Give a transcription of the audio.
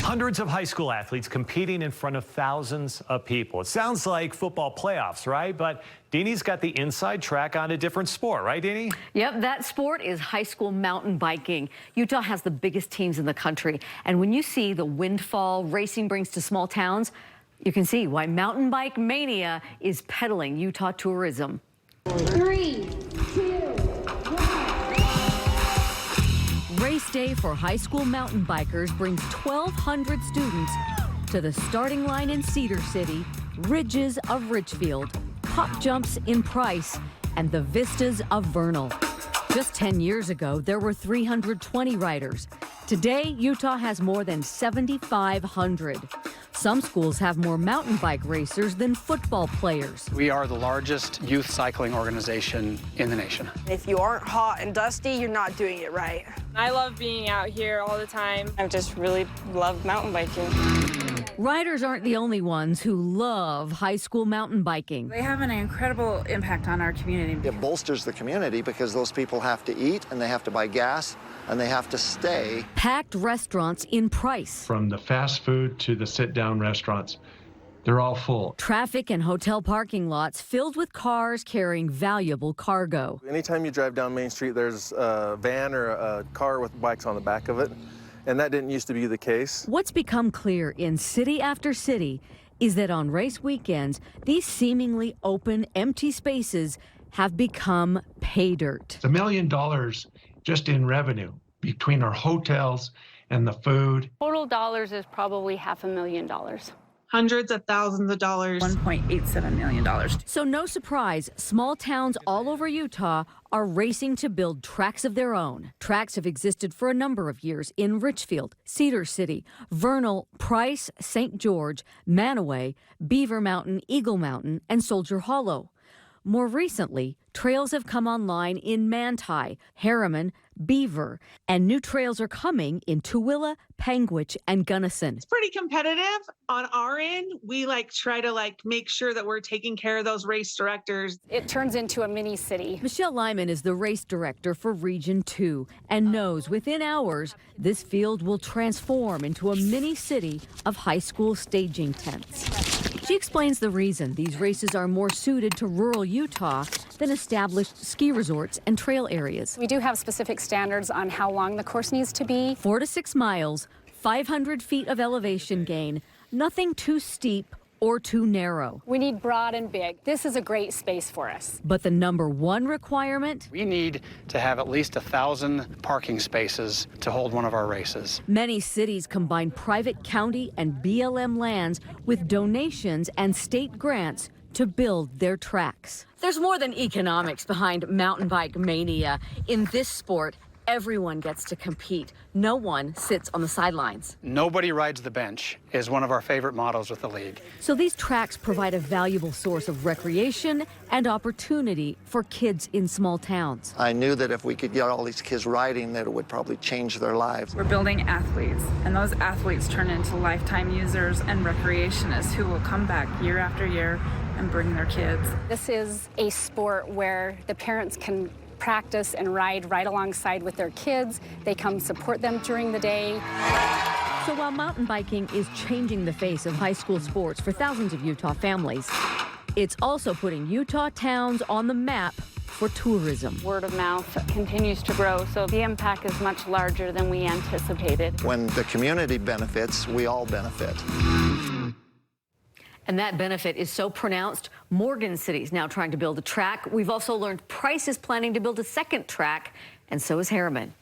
Hundreds of high school athletes competing in front of thousands of people. It sounds like football playoffs, right? But Deanie's got the inside track on a different sport, right, Deanie? Yep, that sport is high school mountain biking. Utah has the biggest teams in the country. And when you see the windfall racing brings to small towns, you can see why Mountain Bike Mania is peddling Utah tourism. 3, 2, Race day for high school mountain bikers brings 1,200 students to the starting line in Cedar City, ridges of Richfield, pop jumps in Price, and the vistas of Vernal. Just 10 years ago, there were 320 riders. Today, Utah has more than 7,500. Some schools have more mountain bike racers than football players. We are the largest youth cycling organization in the nation. If you aren't hot and dusty, you're not doing it right. I love being out here all the time. I just really love mountain biking. Riders aren't the only ones who love high school mountain biking. They have an incredible impact on our community. It bolsters the community because those people have to eat and they have to buy gas and they have to stay. Packed restaurants in Price. From the fast food to the sit-down restaurants, they're all full. Traffic and hotel parking lots filled with cars carrying valuable cargo. Anytime you drive down Main Street, there's a van or a car with bikes on the back of it, and that didn't used to be the case. What's become clear in city after city is that on race weekends, these seemingly open, empty spaces have become pay dirt. It's $1 million just in revenue between our hotels and the food. Total dollars is probably $500,000. Hundreds of thousands of dollars. $1.87 million. So no surprise, small towns all over Utah are racing to build tracks of their own. Tracks have existed for a number of years in Richfield, Cedar City, Vernal, Price, St. George, Manaway, Beaver Mountain, Eagle Mountain, and Soldier Hollow. More recently, trails have come online in Manti, Harriman, Beaver, and new trails are coming in Tooele, Panguitch, and Gunnison. It's pretty competitive on our end. We try to make sure that we're taking care of those race directors. It turns into a mini city. Michelle Lyman is the race director for Region 2 and knows within hours this field will transform into a mini city of high school staging tents. She explains the reason these races are more suited to rural Utah than established ski resorts and trail areas. We do have specific standards on how long the course needs to be. 4 to 6 miles, 500 feet of elevation gain, nothing too steep or too narrow. We need broad and big. This is a great space for us. But the #1 requirement? We need to have at least 1,000 parking spaces to hold one of our races. Many cities combine private county and BLM lands with donations and state grants to build their tracks. There's more than economics behind Mountain Bike Mania. In this sport, everyone gets to compete. No one sits on the sidelines. Nobody rides the bench is one of our favorite mottos with the league. So these tracks provide a valuable source of recreation and opportunity for kids in small towns. I knew that if we could get all these kids riding, that it would probably change their lives. We're building athletes, and those athletes turn into lifetime users and recreationists who will come back year after year and bring their kids. This is a sport where the parents can practice and ride right alongside with their kids. They come support them during the day. So while mountain biking is changing the face of high school sports for thousands of Utah families, it's also putting Utah towns on the map for tourism. Word of mouth continues to grow, so the impact is much larger than we anticipated. When the community benefits, we all benefit. And that benefit is so pronounced, Morgan City's now trying to build a track. We've also learned Price is planning to build a second track, and so is Harriman.